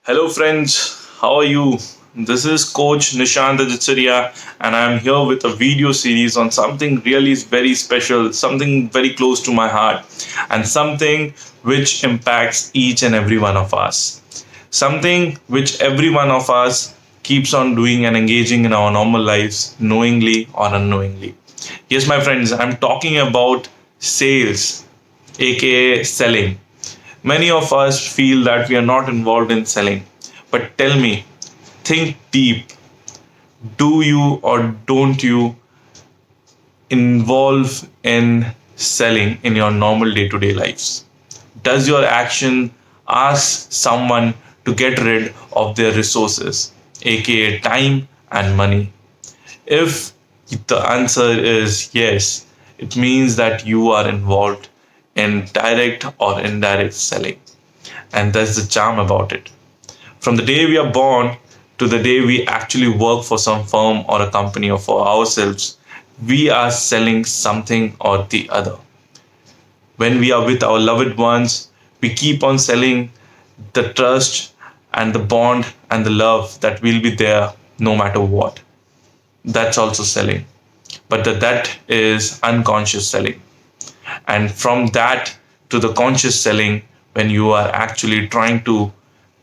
Hello, friends. How are you? This is Coach Nishant Ajitsaria, and I'm here with a video series on something really very special, something very close to my heart, and something which impacts each and every one of us. Something which every one of us keeps on doing and engaging in our normal lives, knowingly or unknowingly. Yes, my friends, I'm talking about sales, aka selling. Many of us feel that we are not involved in selling. But tell me, think deep. Do you or don't you involve in selling in your normal day to day lives? Does your action ask someone to get rid of their resources, aka time and money? If the answer is yes, it means that you are involved in direct or indirect selling. And that's the charm about it. From the day we are born to the day we actually work for some firm or a company or for ourselves, we are selling something or the other. When we are with our loved ones, we keep on selling the trust and the bond and the love that will be there no matter what. That's also selling. But that is unconscious selling. And from that to the conscious selling, when you are actually trying to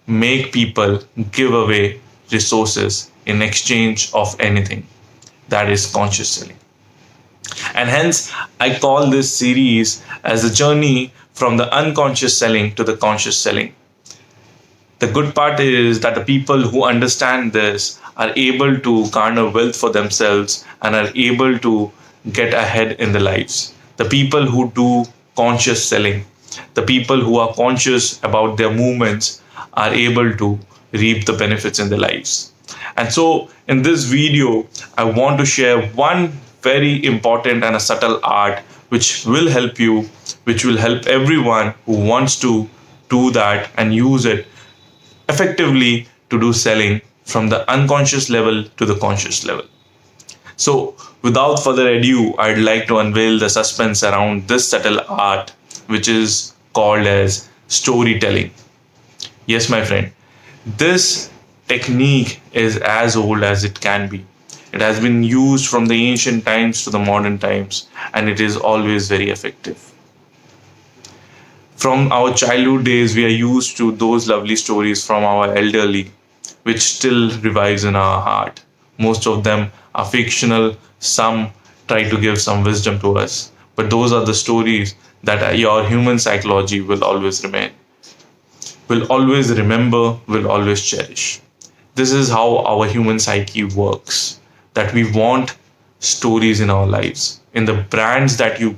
make people give away resources in exchange of anything, that is conscious selling. And hence, I call this series as a journey from the unconscious selling to the conscious selling. The good part is that the people who understand this are able to garner wealth for themselves and are able to get ahead in their lives. The people who do conscious selling, the people who are conscious about their movements, are able to reap the benefits in their lives. And so, in this video, I want to share one very important and a subtle art which will help you, which will help everyone who wants to do that and use it effectively to do selling from the unconscious level to the conscious level. So, without further ado, I'd like to unveil the suspense around this subtle art, which is called as storytelling. Yes, my friend, this technique is as old as it can be. It has been used from the ancient times to the modern times, and it is always very effective. From our childhood days, we are used to those lovely stories from our elderly, which still revives in our heart. Most of them are fictional, some try to give some wisdom to us, but those are the stories that your human psychology will always remain, will always remember, will always cherish. This is how our human psyche works, that we want stories in our lives, in the brands that you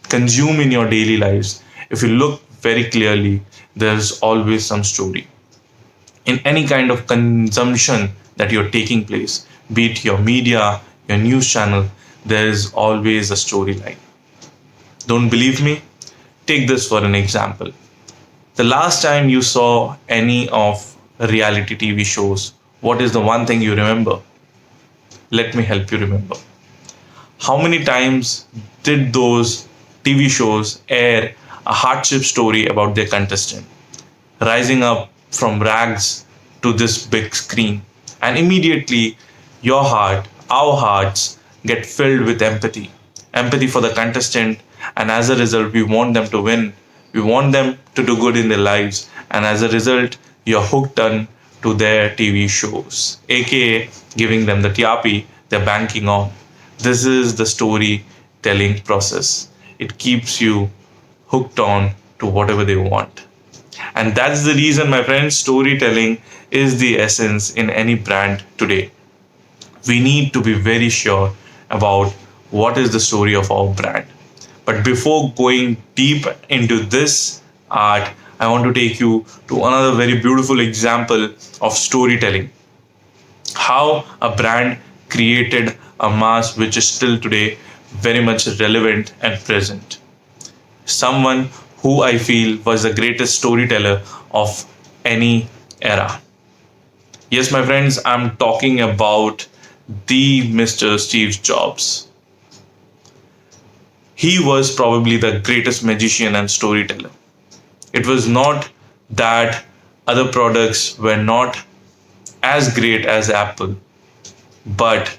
consume in your daily lives. If you look very clearly, there's always some story. In any kind of consumption that you're taking place, be it your media, your news channel, there is always a storyline. Don't believe me? Take this for an example. The last time you saw any of reality TV shows, what is the one thing you remember? Let me help you remember. How many times did those TV shows air a hardship story about their contestant rising up from rags to this big screen? And immediately your heart, our hearts, get filled with empathy. Empathy for the contestant, and as a result, we want them to win. We want them to do good in their lives, and as a result, you're hooked on to their TV shows, aka giving them the TRP they're banking on. This is the storytelling process. It keeps you hooked on to whatever they want. And that's the reason, my friends, storytelling is the essence in any brand today. We need to be very sure about what is the story of our brand. But before going deep into this art, I want to take you to another very beautiful example of storytelling. How a brand created a mass which is still today very much relevant and present. Someone who I feel was the greatest storyteller of any era. Yes, my friends, I'm talking about the Mr. Steve Jobs. He was probably the greatest magician and storyteller. It was not that Other products were not as great as Apple, but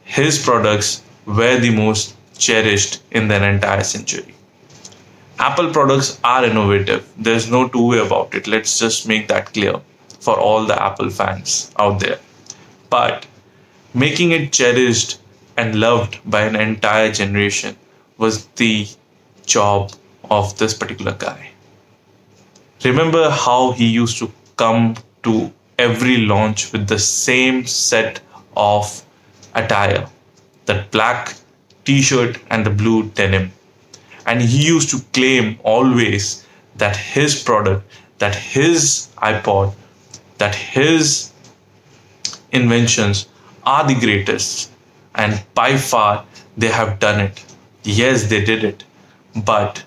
his products were the most cherished in the entire century. Apple products are innovative. There's no two way about it. Let's just make that clear for all the Apple fans out there. But making it cherished and loved by an entire generation was the job of this particular guy. Remember how he used to come to every launch with the same set of attire, that black t shirt and the blue denim. And he used to claim always that his product, that his iPod, that his inventions are the greatest. And by far, they have done it. Yes, they did it. But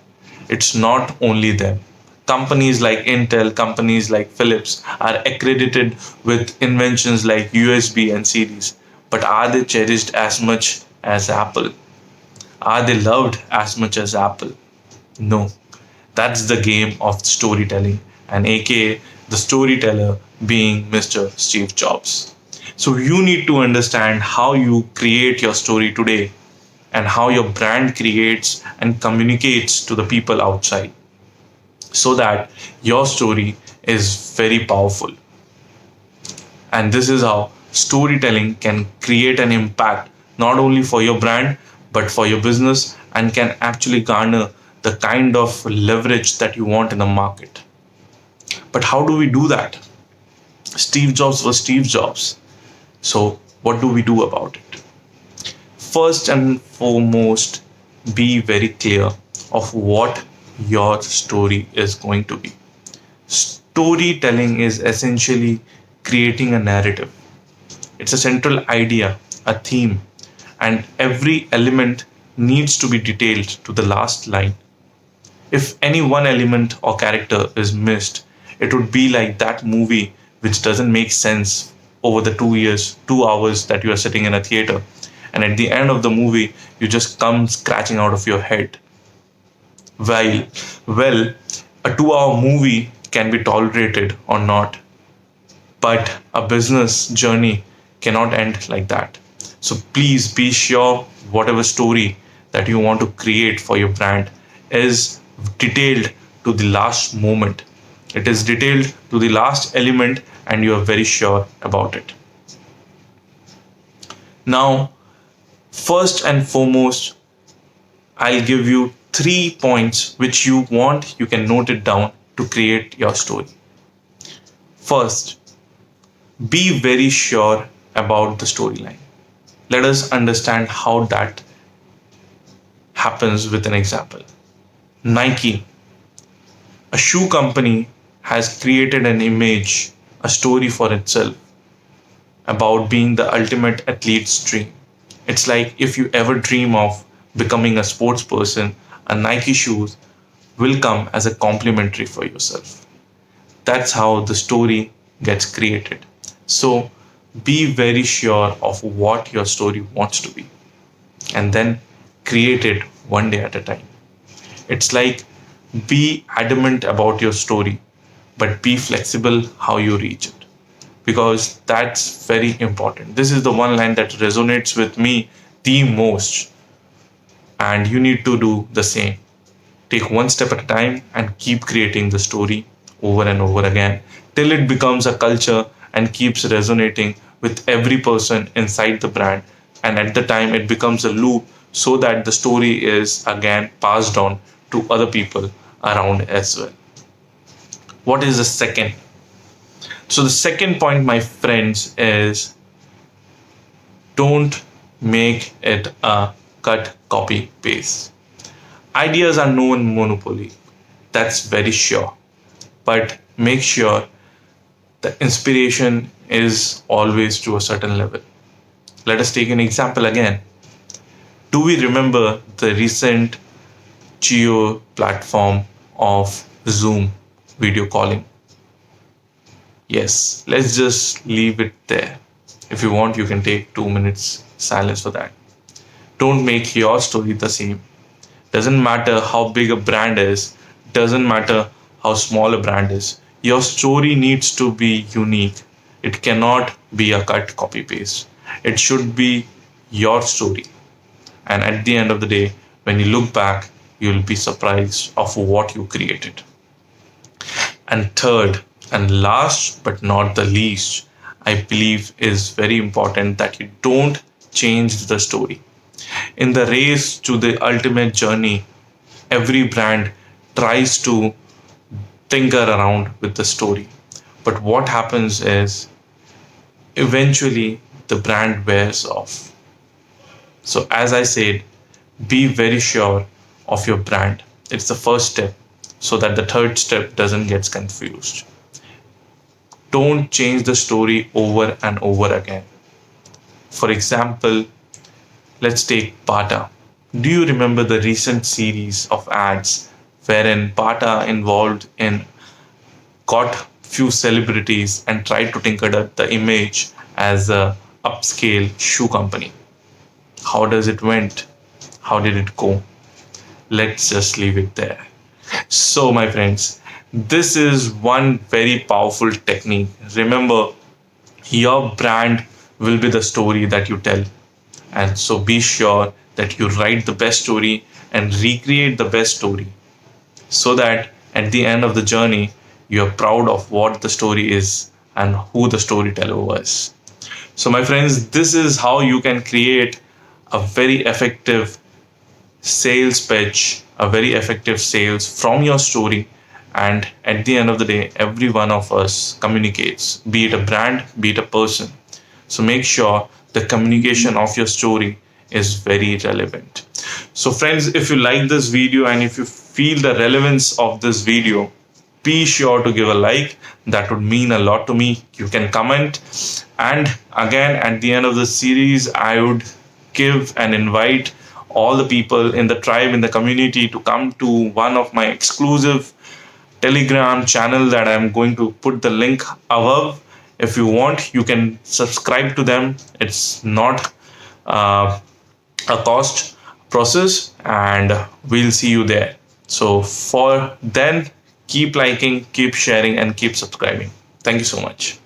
it's not only them. Companies like Intel, companies like Philips are accredited with inventions like USB and series. But are they cherished as much as Apple? Are they loved as much as Apple? No. That's the game of storytelling, and aka the storyteller being Mr. Steve Jobs. So you need to understand how you create your story today and how your brand creates and communicates to the people outside so that your story is very powerful. And this is how storytelling can create an impact not only for your brand but for your business and can actually garner the kind of leverage that you want in the market. But how do we do that? Steve Jobs was Steve Jobs. So, what do we do about it? First and foremost, be very clear of what your story is going to be. Storytelling is essentially creating a narrative. It's a central idea, a theme, and every element needs to be detailed to the last line. If any one element or character is missed, it would be like that movie which doesn't make sense over the 2 years, 2 hours that you are sitting in a theater. And at the end of the movie, you just come scratching out of your head. Well, a 2 hour movie can be tolerated or not, but a business journey cannot end like that. So please be sure whatever story that you want to create for your brand is detailed to the last moment. It is detailed to the last element, and you are very sure about it. Now, first and foremost, I'll give you 3 points which you want, you can note it down to create your story. First, be very sure about the storyline. Let us understand how that happens with an example. Nike, a shoe company, has created an image, a story for itself about being the ultimate athlete's dream. It's like if you ever dream of becoming a sports person, a Nike shoes will come as a complimentary for yourself. That's how the story gets created. So be very sure of what your story wants to be and then create it one day at a time. It's like be adamant about your story, but be flexible how you reach it because that's very important. This is the one line that resonates with me the most, and you need to do the same. Take one step at a time and keep creating the story over and over again till it becomes a culture and keeps resonating with every person inside the brand. And at the time, it becomes a loop so that the story is again passed on to other people around as well. What is the second? So, the second point, my friends, is don't make it a cut, copy, paste. Ideas are no monopoly, that's very sure. But make sure the inspiration is always to a certain level. Let us take an example again. Do we remember the recent geo platform of Zoom video calling? Yes, let's just leave it there. If you want, you can take 2 minutes silence for that. Don't make your story the same. Doesn't matter how big a brand is, doesn't matter how small a brand is. Your story needs to be unique. It cannot be a cut copy paste. It should be your story. And at the end of the day, when you look back, you'll be surprised of what you created. And third and last but not the least, I believe is very important that you don't change the story. In the race to the ultimate journey, every brand tries to tinker around with the story. But what happens is eventually the brand wears off. So, as I said, be very sure of your brand. It's the first step so that the third step doesn't get confused. Don't change the story over and over again. For example, let's take Bata. Do you remember the recent series of ads wherein Bata involved in got few celebrities and tried to tinker the image as a upscale shoe company? How does it went? How did it go? Let's just leave it there. So, my friends, this is one very powerful technique. Remember, your brand will be the story that you tell. And so be sure that you write the best story and recreate the best story so that at the end of the journey, you're proud of what the story is and who the storyteller was. So, my friends, this is how you can create a very effective sales pitch, a very effective sales from your story. And at the end of the day, every one of us communicates, be it a brand, be it a person. So make sure the communication of your story is very relevant. So, friends, if you like this video and if you feel the relevance of this video, be sure to give a like. That would mean a lot to me. You can comment. And again, at the end of the series, I would give and invite all the people in the tribe, in the community, to come to one of my exclusive Telegram channel that I'm going to put the link above. If you want, you can subscribe to them. It's not a cost process, and we'll see you there. So for then, keep liking, keep sharing, and keep subscribing. Thank you so much.